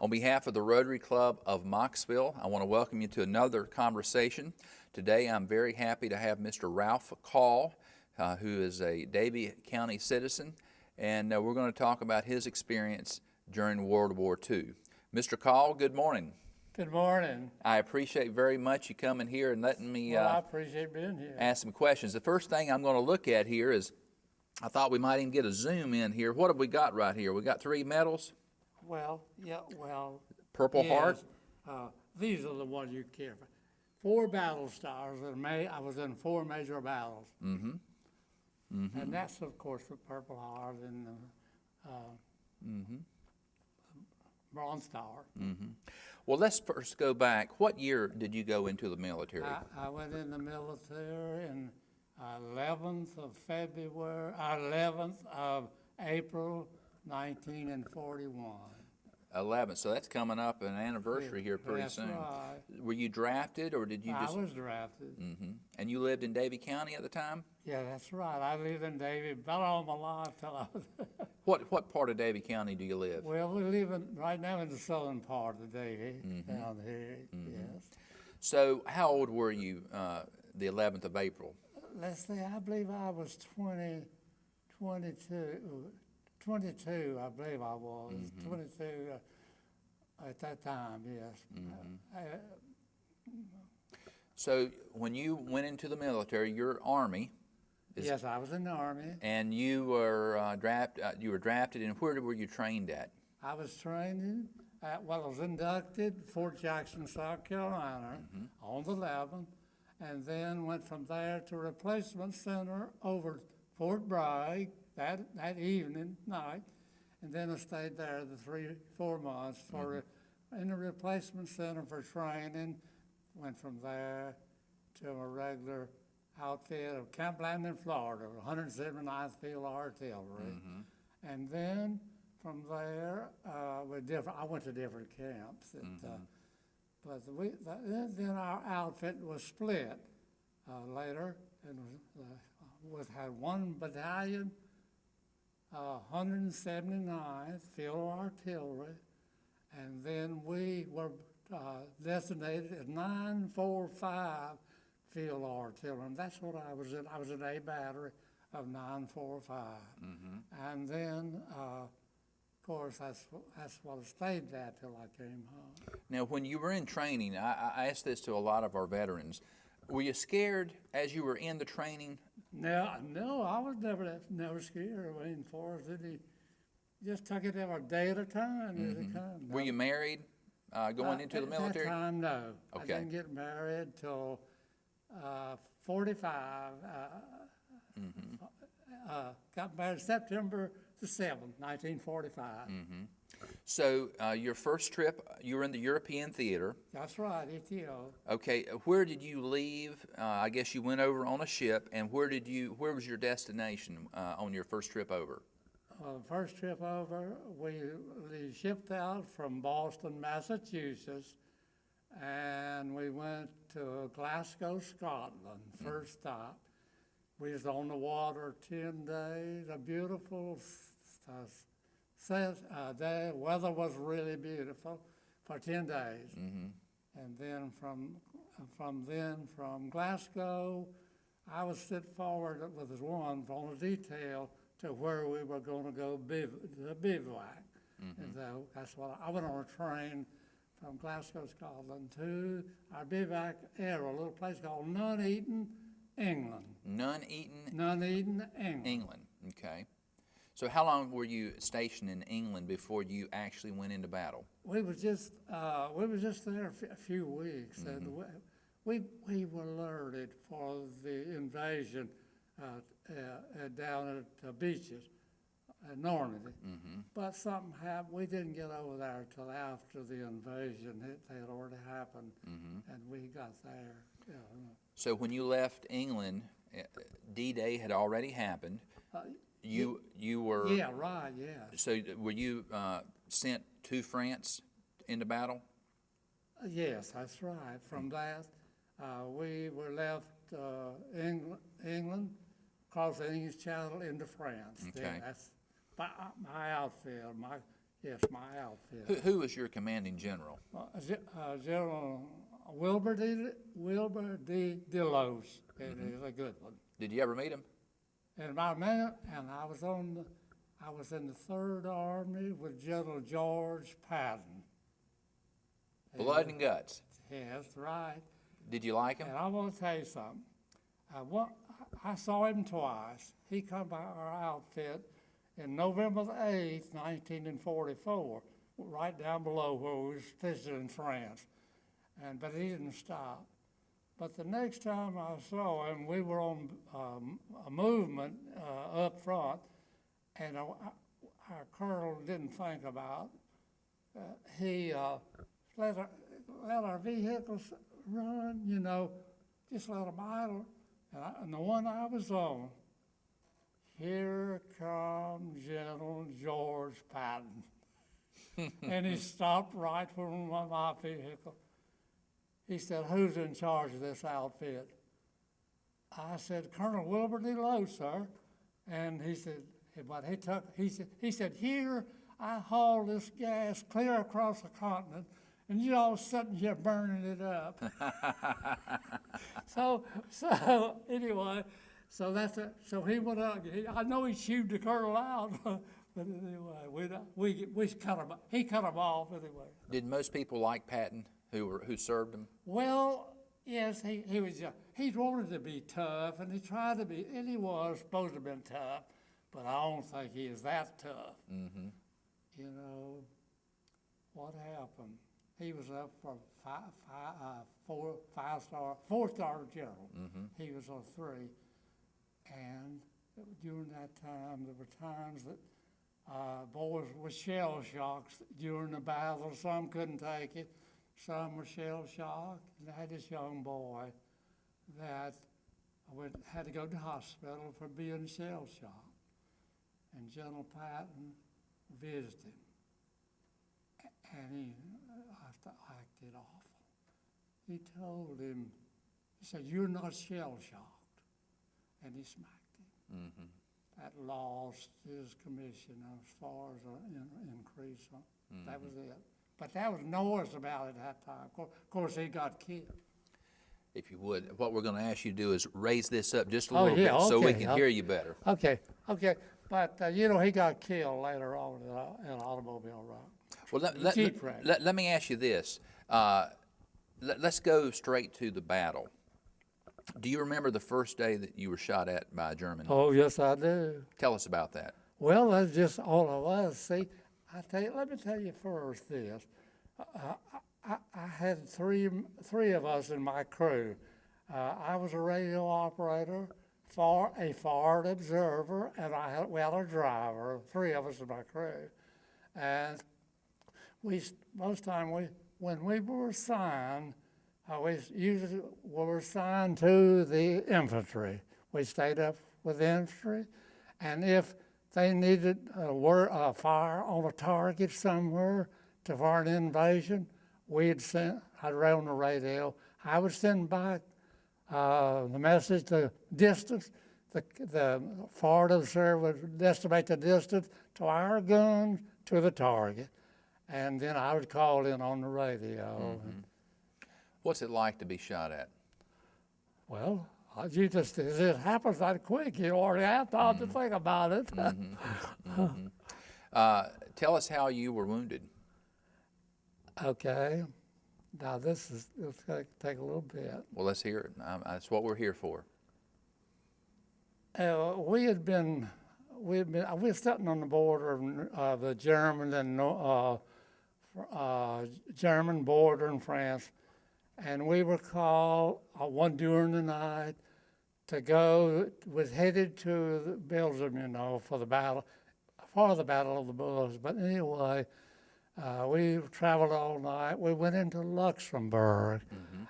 On behalf of the Rotary Club of Mocksville, I want to welcome you to another conversation. Today I'm very happy to have Mr. Ralph Call, who is a Davie County citizen, and we're going to talk about his experience during World War II. Mr. Call, good morning. Good morning. I appreciate very much you coming here and letting me I appreciate being here. ask some questions. The first thing I'm going to look at here is, I thought we might even get a zoom in here. What have we got right here? We got 3 medals. Purple Heart. These are the ones you care for. 4 battle stars. I was in 4 major battles. Mm-hmm. Mm-hmm. And that's, of course, the Purple Heart and the Bronze Star. Mm-hmm. Well, let's first go back. What year did you go into the military? I went in the military in 11th of April, 1941. 11. So that's coming up an anniversary here pretty That's soon. Right. Were you drafted, or did you just? I was drafted. Mm-hmm. And you lived in Davie County at the time? Yeah, that's right. I lived in Davie about all my life till I was. What part of Davie County do you live? Well, we live right now in the southern part of Davie, down here. Yes. So how old were you the 11th of April? Let's see. I believe I was 22, I believe I was. 22 at that time, yes. So when you went into the military, your Army. Yes, I was in the Army. And you were drafted, and where were you trained at? I was trained I was inducted Fort Jackson, South Carolina on the 11th, and then went from there to Replacement Center over Fort Bragg that night, and then I stayed there the 3-4 months in the Replacement Center for training. Went from there to a regular outfit of Camp Landing, Florida, 179th Field Artillery, and then from there I went to different camps. But then our outfit was split later, and had 1 battalion, 179th Field Artillery, and then we were designated as 945 Field Artillery, and that's what I was in. I was in A Battery of 945, and then of course that's what I stayed at till I came home. Now, when you were in training, I asked this to a lot of our veterans. Were you scared as you were in the training? No, I was never scared. I mean, for us, just took it every day at a time as it comes. Were you married going into the military? At that time, no. Okay. I didn't get married till 45. Got married September the 7th, 1945. So your first trip, you were in the European theater. That's right, ETO. Okay, where did you leave? I guess you went over on a ship, and where was your destination on your first trip over? First trip over, we shipped out from Boston, Massachusetts, and we went to Glasgow, Scotland, first stop. We was on the water 10 days, a beautiful day. Weather was really beautiful for 10 days. And then from Glasgow, I was sent forward with one on a detail to where we were going to go bivouac. And so that's what I went on a train from Glasgow, Scotland to our bivouac area, a little place called Nuneaton, England. Nuneaton, England. Okay. So how long were you stationed in England before you actually went into battle? We was just there a few weeks, and we were alerted for the invasion down at the beaches at Normandy. But something happened. We didn't get over there till after the invasion. It had already happened, and we got there. So when you left England, D-Day had already happened. You were... Yeah, right, yeah. So were you sent to France into battle? Yes, that's right. From that, we were left England, across the English Channel into France. Okay. That's my outfit. Yes, my outfit. Who was your commanding general? General Wilbur D. Delos. It is a good one. Did you ever meet him? And I was I was in the Third Army with General George Patton. Blood and guts. Yes, right. Did you like him? And I want to tell you something. I saw him twice. He come by our outfit in November the 8th, 1944, right down below where we was visiting France. But he didn't stop. But the next time I saw him, we were on a movement up front, and our colonel didn't think about. He let our vehicles run, just let them idle. And the one I was on, here comes General George Patton. And he stopped right from my vehicle. He said, "Who's in charge of this outfit?" I said, "Colonel Wilbur Delos, sir." And he said, he said, "Here, I haul this gas clear across the continent, and you all sitting here burning it up." So anyway, so that's it. So he went up. I know he chewed the colonel out, but anyway, we cut him. He cut him off anyway. Did most people like Patton who served him? Well, yes, he was. He wanted to be tough, and he tried to be, and he was supposed to have been tough, but I don't think he is that tough. Mm-hmm. What happened? He was up for four-star general. Mm-hmm. He was on 3, and during that time, there were times that boys were shell shocked during the battle. Some couldn't take it. Some were shell shocked. And I had this young boy that had to go to the hospital for being shell shocked. And General Patton visited him. And he acted awful. He told him, he said, "You're not shell shocked." And he smacked him. Mm-hmm. That lost his commission as far as an increase. Mm-hmm. That was it. But there was noise about it at that time. Of course, he got killed. If you would, what we're going to ask you to do is raise this up just a little bit so we can hear you better. Okay. But, he got killed later on in an automobile wreck. Well, let me ask you this. Let's go straight to the battle. Do you remember the first day that you were shot at by a German? Oh, yes, I do. Tell us about that. Well, that's just all it was. See, let me tell you first this. I had three of us in my crew. I was a radio operator, a forward observer, and we had a driver. 3 of us in my crew. And most time when we were assigned, we usually were assigned to the infantry. We stayed up with the infantry, and if they needed a fire on a target somewhere for an invasion, I'd read on the radio. I would send back the message, the distance. The forward observer would estimate the distance to our guns to the target, and then I would call in on the radio. Mm-hmm. What's it like to be shot at? Well, it happens that quick. You already have time to think about it. Mm-hmm. Tell us how you were wounded. Okay. Now it's going to take a little bit. Well, let's hear it. That's what we're here for. We were sitting on the border of the German and German border in France, and we were called one during the night was headed to Belgium, for the Battle of the Bulge. But anyway, we traveled all night. We went into Luxembourg,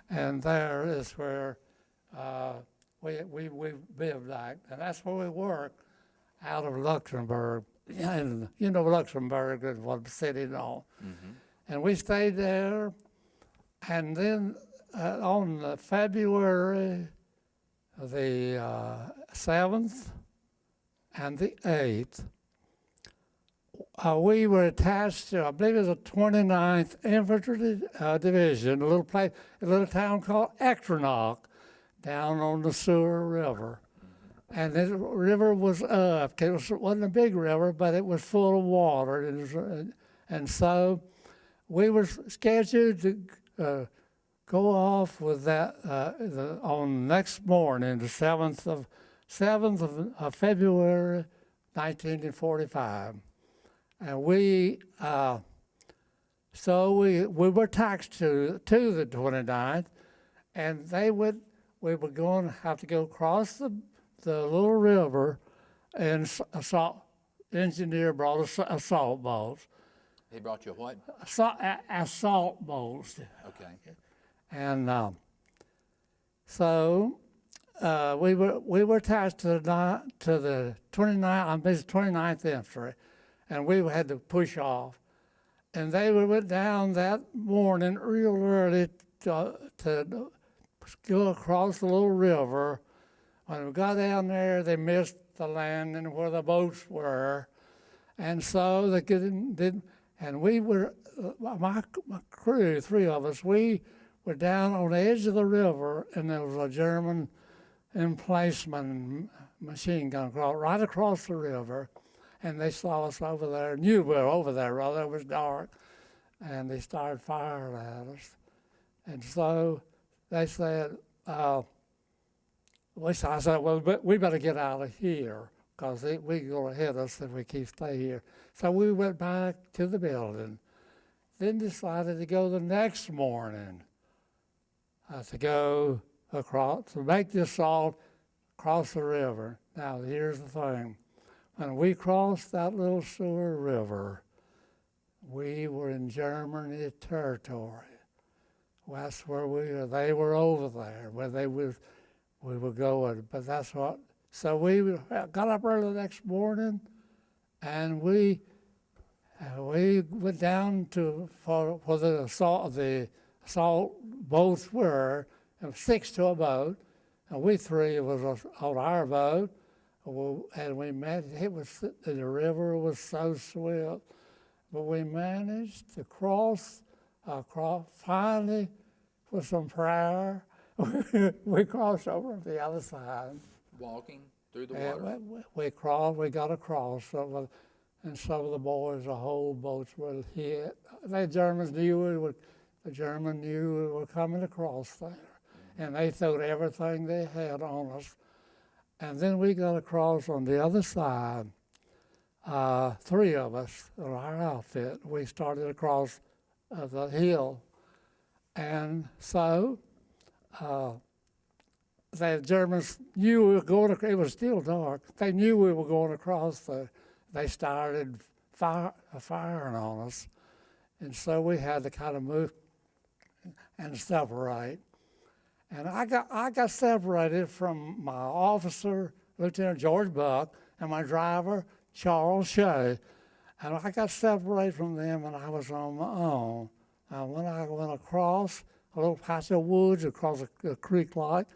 and there is where we bivouacked, and that's where we worked, out of Luxembourg. And Luxembourg is one city and all. Mm-hmm. And we stayed there, and then on February the 7th and the 8th, we were attached to, I believe it was the 29th Infantry Division, a little town called Ectronock, down on the Sewer River. And the river was up. It wasn't a big river, but it was full of water. And so we were scheduled to go off with that on next morning, the 7th of February, 1945. And we were taxed to the 29th, and we were going to have to go across the little river, and engineer brought us assault boats. He brought you a what? Assault boats. Okay. And so we were attached to the 29th Infantry, and we had to push off. And they went down that morning real early to go across the little river. When we got down there, they missed the landing where the boats were, and so they didn't. And we were, my crew, 3 of us, we were down on the edge of the river, and there was a German emplacement machine gun right across the river, and they saw us over there, knew we were over there, rather, it was dark, and they started firing at us. And so they said, I said, well, we better get out of here, because they're going to hit us if we stay here. So we went back to the building, then decided to go the next morning to go across, to make the assault across the river. Now, here's the thing. When we crossed that little Sewer River, we were in Germany territory. Well, that's where they were over there, where we were going. But that's what, so we got up early the next morning, and we went down for the assault boats were, and 6 to a boat, and we 3 was on our boat, and we managed. The river was so swift, but we managed to cross finally with some prayer. We crossed over to the other side. Walking through the water. We got across, and some of the boys, the whole boats were hit. The German knew we were coming across there, and they threw everything they had on us. And then we got across on the other side, 3 of us, in our outfit. We started across the hill, and so the Germans knew we were going. It was still dark. They knew we were going across. They started firing on us, and so we had to kind of move and separate. And I got separated from my officer, Lieutenant George Buck, and my driver, Charles Shea. And I got separated from them, and I was on my own. And when I went across a little patch of woods, across a creek like,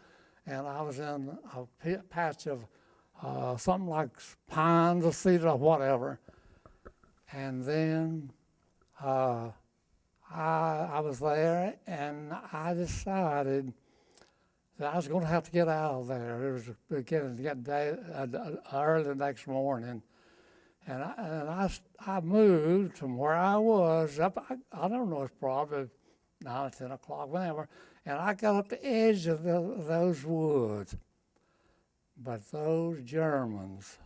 and I was in a patch of something like pines or cedar or whatever. And then I was there, and I decided that I was going to have to get out of there. It was getting early the next morning. And I moved from where I was up, I don't know, it's probably 9 or 10 o'clock, whenever, and I got up the edge of those woods. But those Germans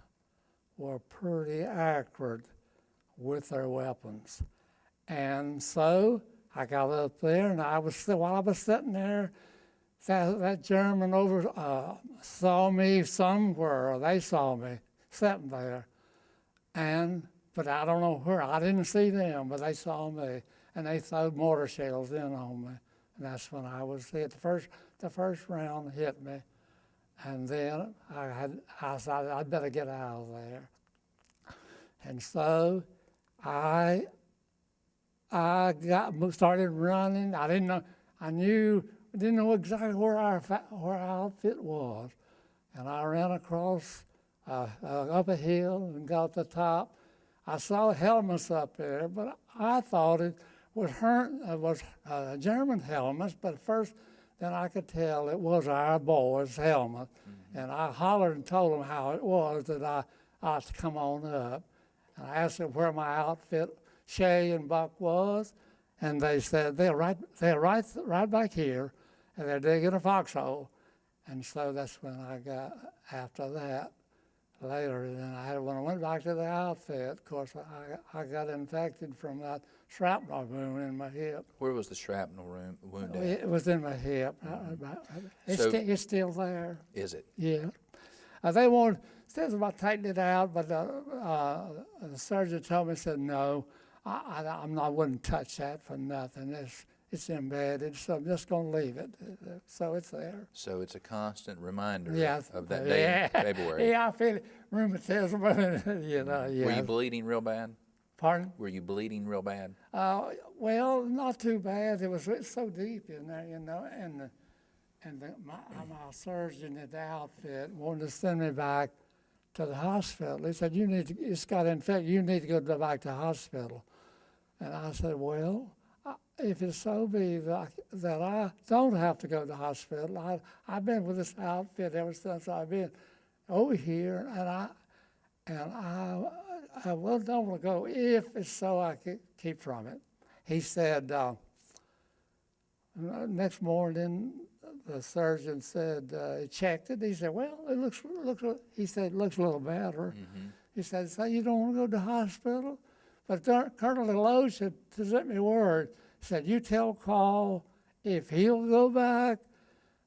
were pretty accurate with their weapons. And so I got up there, and while I was sitting there, that German saw me somewhere, or they saw me sitting there. But I don't know where. I didn't see them, but they saw me, and they threw mortar shells in on me. And that's when I was hit. The first round hit me, and then I decided I'd better get out of there. And so I started running. I didn't know exactly where our outfit was, and I ran across up a hill and got to the top. I saw helmets up there, but I thought it was German helmets. But first, then I could tell it was our boys' helmet. And I hollered and told them how it was that I ought to come on up. And I asked them where my outfit, Shay and Buck, was, and they said they're right back here, and they're digging a foxhole. And so that's when I got after that. Later, and when I went back to the outfit, of course, I got infected from that shrapnel wound in my hip. Where was the shrapnel wound at? It was in my hip. It's still there. Is it? Yeah. They said about taking it out, but the surgeon told me, said, no, I wouldn't touch that for nothing. It's embedded, so I'm just going to leave it. So it's there. So it's a constant reminder Yes. of that day in February. Yeah, I feel it. Rheumatism, yeah. Were you bleeding real bad? Pardon? Were you bleeding real bad? Well, not too bad. It was so deep in there, and my surgeon at the outfit wanted to send me back to the hospital. He said, it's got infected. You need to go back to the hospital. And I said, well, if it so be that I don't have to go to the hospital, I've been with this outfit ever since I've been over here, and I don't want to go if it's so I can keep from it. He said, next morning, the surgeon said, he checked it. He said, well, it looks a little better. He said, so you don't want to go to the hospital? But Colonel Deloge had sent me word, said, you tell Carl if he'll go back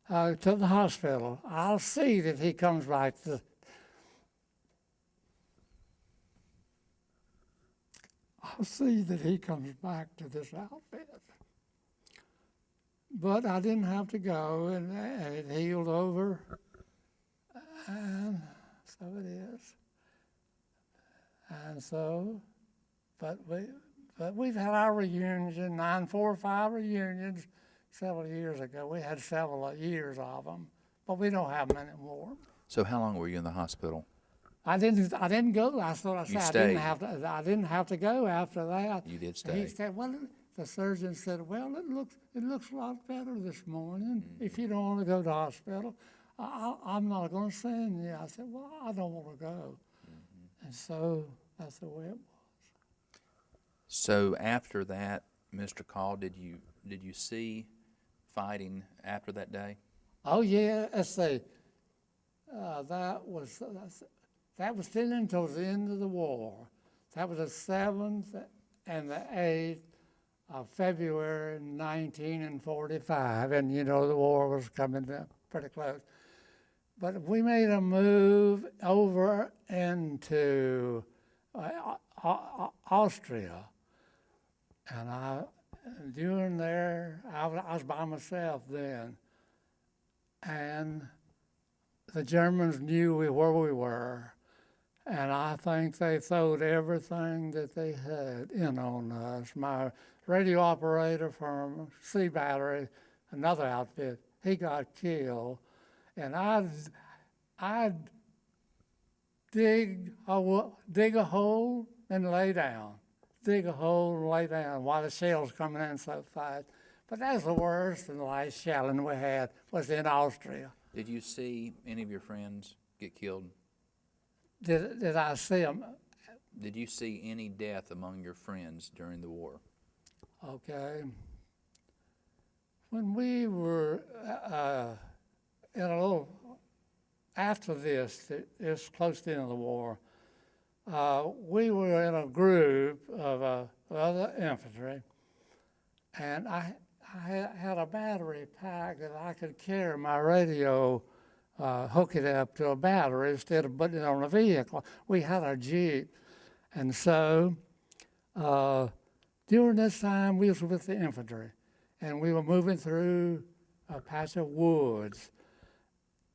to the hospital, I'll see that he comes back to this outfit. But I didn't have to go, and it healed over, and so it is. And so, but we've had our reunion, 945 reunions, several years ago. We had several years of them, but we don't have them anymore. So how long were you in the hospital? I didn't go. I thought I said I didn't have to go after that. You did stay. And he said, well, the surgeon said, well, it looks a lot better this morning. If you don't want to go to the hospital, I'm not going to send you. I said, well, I don't want to go. And so that's the way it was. So after that, Mr. Call, did you see fighting after that day? Oh yeah, let's see. That was still until the end of the war. That was the 7th and the 8th of February 1945, and the war was coming up pretty close. But we made a move over into Austria, and during there, I was by myself then, and the Germans knew where we were, and I think they throwed everything that they had in on us. My radio operator from Sea Battery, another outfit, he got killed, and I'd dig a hole and lay down, dig a hole and lay down while the shells coming in so fast. But that's the worst and the last shelling we had was in Austria. Did you see any of your friends get killed? Did I see them? Did you see any death among your friends during the war? Okay. When we were in a little, after this close to the end of the war, we were in a group of other infantry, and I had a battery pack that I could carry my radio, hook it up to a battery instead of putting it on a vehicle. We had a Jeep, and so during this time we was with the infantry, and we were moving through a patch of woods,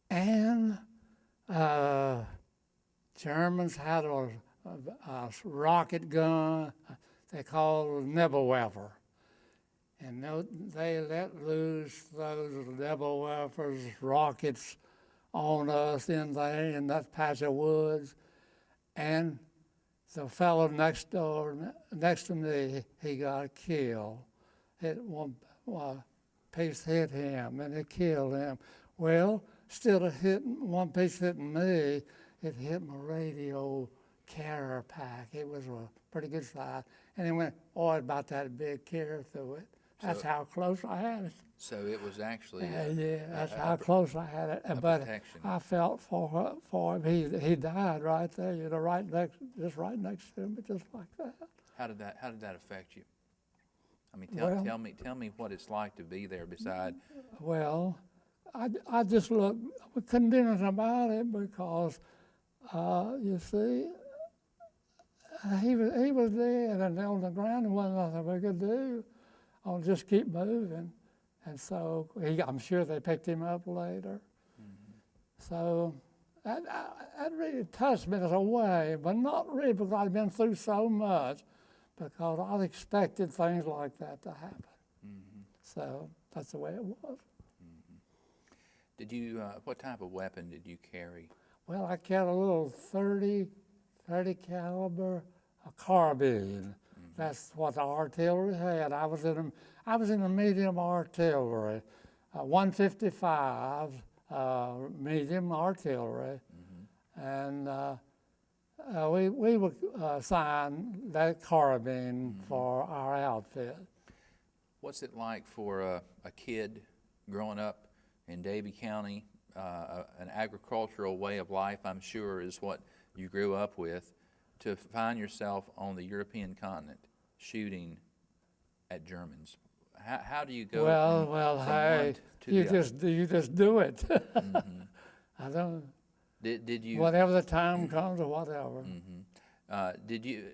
and Germans had a rocket gun they called Nebelwerfer. And they let loose those Nebelwerfer's rockets on us in there in that patch of woods. And the fellow next to me, he got killed. One piece hit him, and it killed him. Well, instead of one piece hitting me, it hit my radio carrier pack. It was a pretty good size, and it went about that big carrier through it. That's how close I had it. So it was actually That's how close I had it. But protection. I felt for him. He died right there, right next to him, just like that. How did that affect you? I mean, tell me what it's like to be there beside. Well, I just we couldn't do anything about it because, you see, he was dead and on the ground, and wasn't nothing we could do. I'll just keep moving. And so I'm sure they picked him up later. Mm-hmm. So that really touched me in a way, but not really because I'd been through so much, because I expected things like that to happen. Mm-hmm. So that's the way it was. Mm-hmm. Did you, what type of weapon did you carry? Well, I carried a little 30 caliber carbine. Mm-hmm. That's what the artillery had. I was in a medium artillery, 155 medium artillery, mm-hmm. And we were assigned that carbine mm-hmm. for our outfit. What's it like for a kid growing up in Davie County? An agricultural way of life, I'm sure, is what you grew up with, to find yourself on the European continent shooting at Germans. How do you go? Well, hey, you just do it. Mm-hmm. I don't. Did you? Whatever the time comes, or whatever. Mm-hmm. Did you?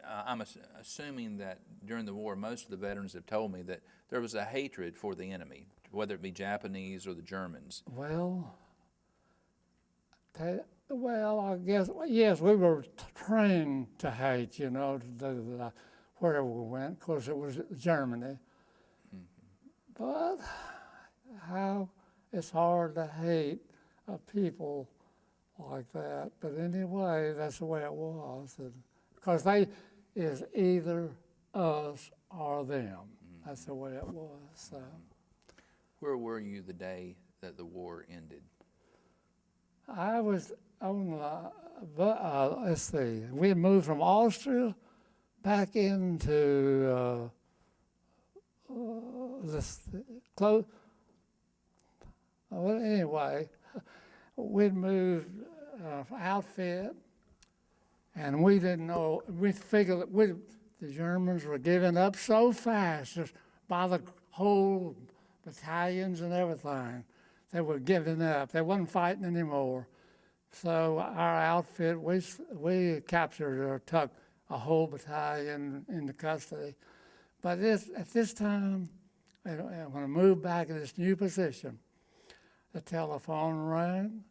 I'm assuming that during the war, most of the veterans have told me that there was a hatred for the enemy, whether it be Japanese or the Germans. Well, I guess, yes, we were trained to hate, wherever we went, because it was Germany. Mm-hmm. But how it's hard to hate people like that. But anyway, that's the way it was. Because they is either us or them. Mm-hmm. That's the way it was. So. Where were you the day that the war ended? I was on, let's see, we had moved from Austria back into this close. Well, anyway, we'd moved outfit, and we didn't know, we figured that the Germans were giving up so fast, just by the whole battalions and everything. They were giving up. They wasn't fighting anymore. So our outfit, we captured or took a whole battalion into custody. But at this time, when I moved back in this new position, the telephone rang,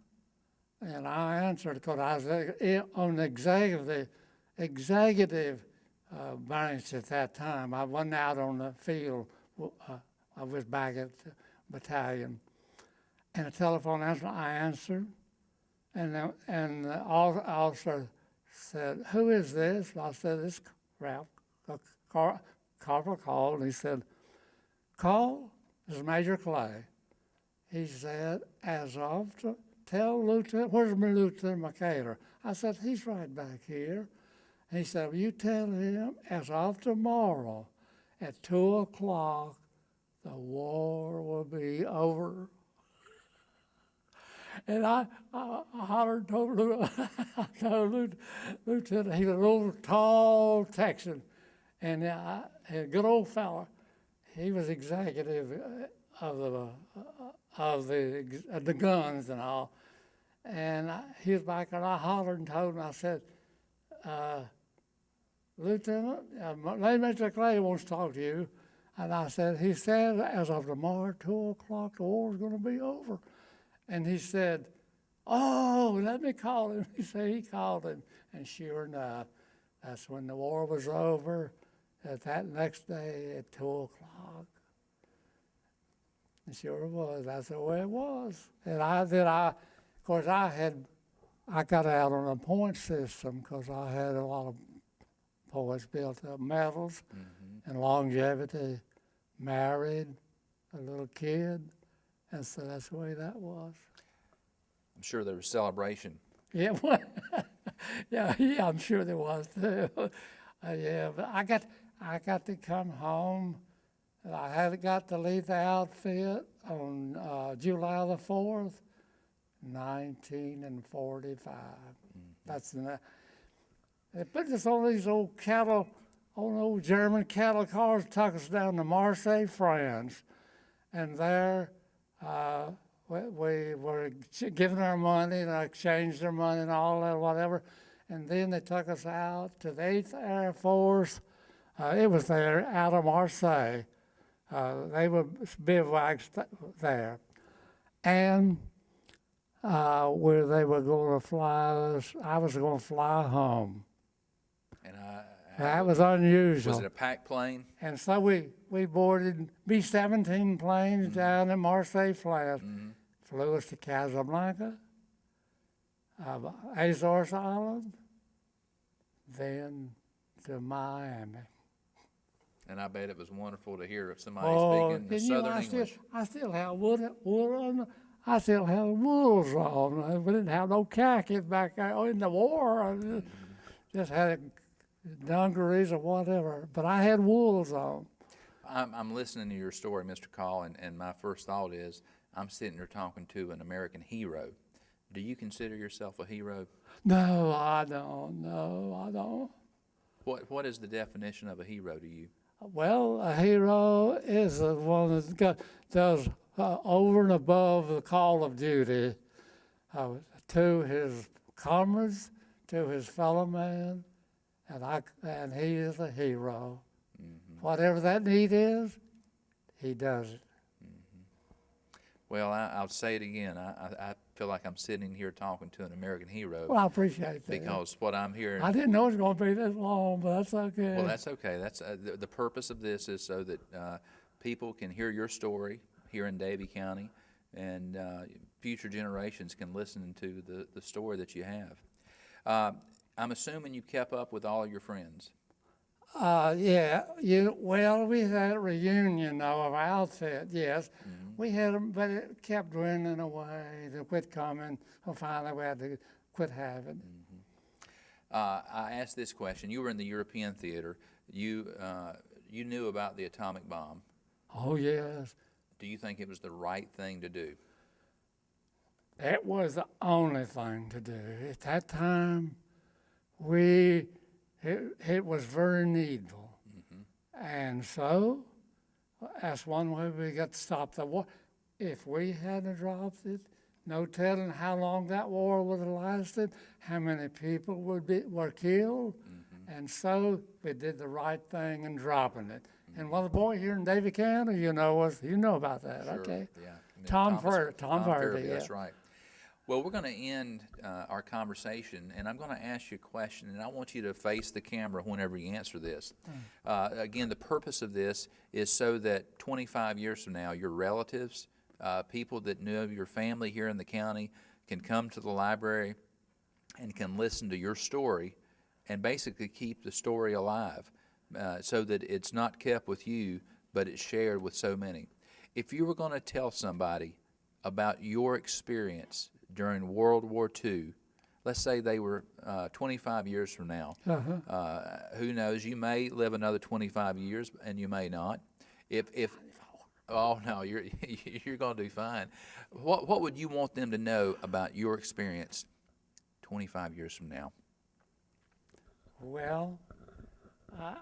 and I answered because I was on the executive branch at that time. I wasn't out on the field. I was back at the battalion. And the telephone answer, I answered, and the officer said, "Who is this?" I said, "This Ralph." Corporal called, and he said, "Call, this is Major Clay." He said, "As of to tell Lieutenant, where's my Lieutenant McCaler?" I said, "He's right back here." And he said, "Well, you tell him, as of tomorrow at 2:00, the war will be over." And I hollered, told Lieutenant, he was an old, tall Texan, and a good old fella. He was executive of the guns and all. And he was back there, and I hollered and told him, I said, "Lieutenant, Mr. Clay wants to talk to you." And I said, he said, "As of tomorrow, 2:00, the war's going to be over." And he said, "Oh, let me call him." He said he called him. And sure enough, that's when the war was over, that next day at 2:00. It sure was. That's the way it was. And I got out on a point system because I had a lot of boys built up medals and longevity, married, a little kid, and so that's the way that was. I'm sure there was celebration. Yeah, well, yeah, I'm sure there was too. Yeah, but I got to come home. I had got to leave the outfit on July the 4th, 1945. That's the. They put us on these old old German cattle cars, took us down to Marseille, France, and there we were given our money, and I exchanged our money and all that, whatever, and then they took us out to the 8th Air Force. It was there out of Marseille. They were bivouacs there, and where they were going to fly us, I was going to fly home. And That was unusual. was it a packed plane? And so we boarded B-17 planes down at Marseille Flats, flew us to Casablanca, Azores Island, then to Miami. And I bet it was wonderful to hear somebody speaking the Southern English. I still have wool on. I still have wools on. We didn't have no khakis back there in the war. I just had dungarees or whatever. But I had wools on. I'm listening to your story, Mr. Call, and my first thought is I'm sitting here talking to an American hero. Do you consider yourself a hero? No, I don't. No, I don't. What is the definition of a hero to you? Well, a hero is the one that does over and above the call of duty to his comrades, to his fellow man, and he is a hero. Whatever that need is, he does it. Well, I'll say it again. I feel like I'm sitting here talking to an American hero. Well, I appreciate that. Because what I'm hearing. I didn't know it was going to be this long, but that's okay. Well, that's okay. That's the purpose of this is so that people can hear your story here in Davie County, and future generations can listen to the story that you have. I'm assuming you kept up with all of your friends. Yeah. Well, we had a reunion though of our outfit. Yes, we had them, but it kept dwindling away. They quit coming. So finally, we had to quit having. I asked this question. You were in the European theater. You knew about the atomic bomb. Oh yes. Do you think it was the right thing to do? It was the only thing to do at that time. It was very needful, and so that's one way we got to stop the war. If we hadn't dropped it, no telling how long that war would have lasted, how many people were killed, and so we did the right thing in dropping it. And one of the boys here in Davie County, you know about that, Sure, okay? Yeah. Tom Fardy, That's right. Well, we're going to end our conversation, and I'm going to ask you a question, and I want you to face the camera whenever you answer this. Again, the purpose of this is so that 25 years from now, your relatives, people that know your family here in the county, can come to the library and can listen to your story and basically keep the story alive so that it's not kept with you, but it's shared with so many. If you were going to tell somebody about your experience during World War II, let's say they were 25 years from now. Who knows? You may live another 25 years, and you may not. Oh no, you're going to do fine. What would you want them to know about your experience 25 years from now? Well, I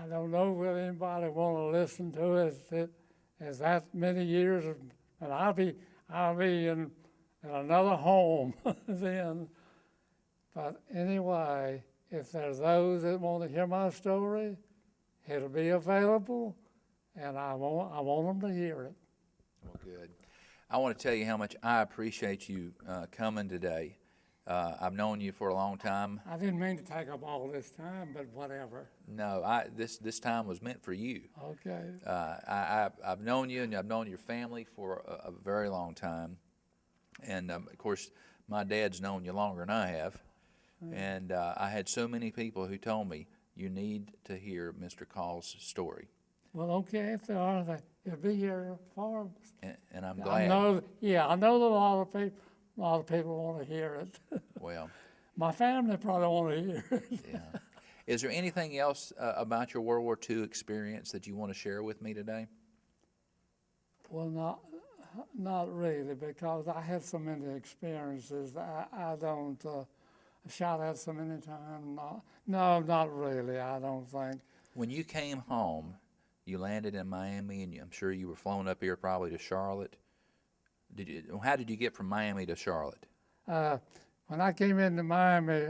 don't know whether anybody want to listen to it. It's that many years, and I'll be in another home then. But anyway, if there's those that want to hear my story, it'll be available, and I want them to hear it. Well, good. I want to tell you how much I appreciate you coming today. I've known you for a long time. I didn't mean to take up all this time, but whatever. No, this time was meant for you. Okay. I've known you, and I've known your family for a very long time. And, of course, my dad's known you longer than I have. And I had so many people who told me, you need to hear Mr. Call's story. Well, okay, if they are, they'll be here for. And I'm I glad. know, yeah, I know that a lot of people want to hear it. Well, My family probably want to hear it. yeah. Is there anything else about your World War II experience that you want to share with me today? Well, not really, because I had so many experiences that I don't. Shot at so many times. No, not really. I don't think. When you came home, you landed in Miami, and I'm sure you were flown up here probably to Charlotte. How did you get from Miami to Charlotte? When I came into Miami,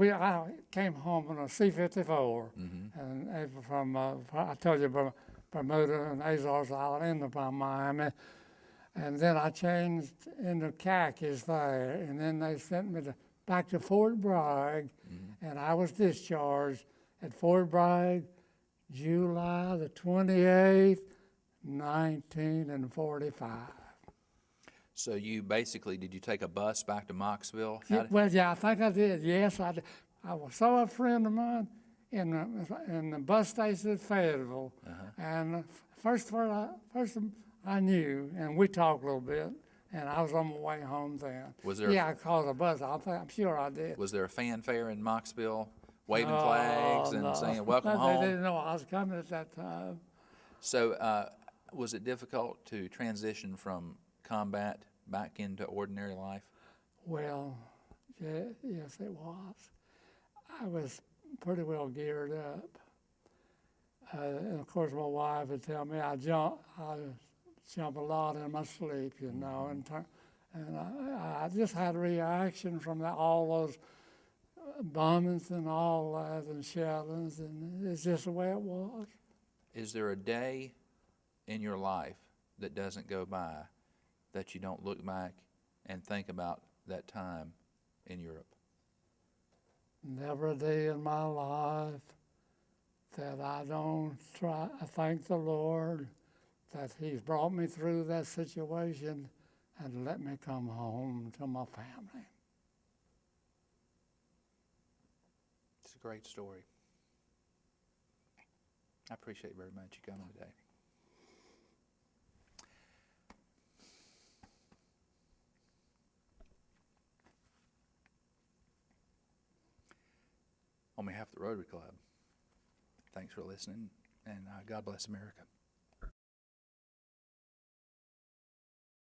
I came home on a C-54, and from I told you Bermuda and Azores Island into Miami, and then I changed into khakis there, and then they sent me back to Fort Bragg, and I was discharged at Fort Bragg, July the 28th, 1945. So you basically, did you take a bus back to Mocksville? Well, yeah, I think I did. Yes, I did. I saw a friend of mine in the bus station at Fayetteville, and first I knew, and we talked a little bit. And I was on my way home then. Was there? Yeah, I called a bus. I'm sure I did. Was there a fanfare in Mocksville, waving flags and saying "Welcome home"? They didn't know I was coming at that time. So, was it difficult to transition from combat back into ordinary life? Well, yes, it was. I was pretty well geared up, and of course, my wife would tell me I jump a lot in my sleep, you know, and I just had a reaction from all those bombings and all that and shellings, and it's just the way it was. Is there a day in your life that doesn't go by that you don't look back and think about that time in Europe? Never a day in my life that I don't I thank the Lord that He's brought me through that situation and let me come home to my family. It's a great story. I appreciate very much you coming today. On behalf of the Rotary Club, thanks for listening, and God bless America.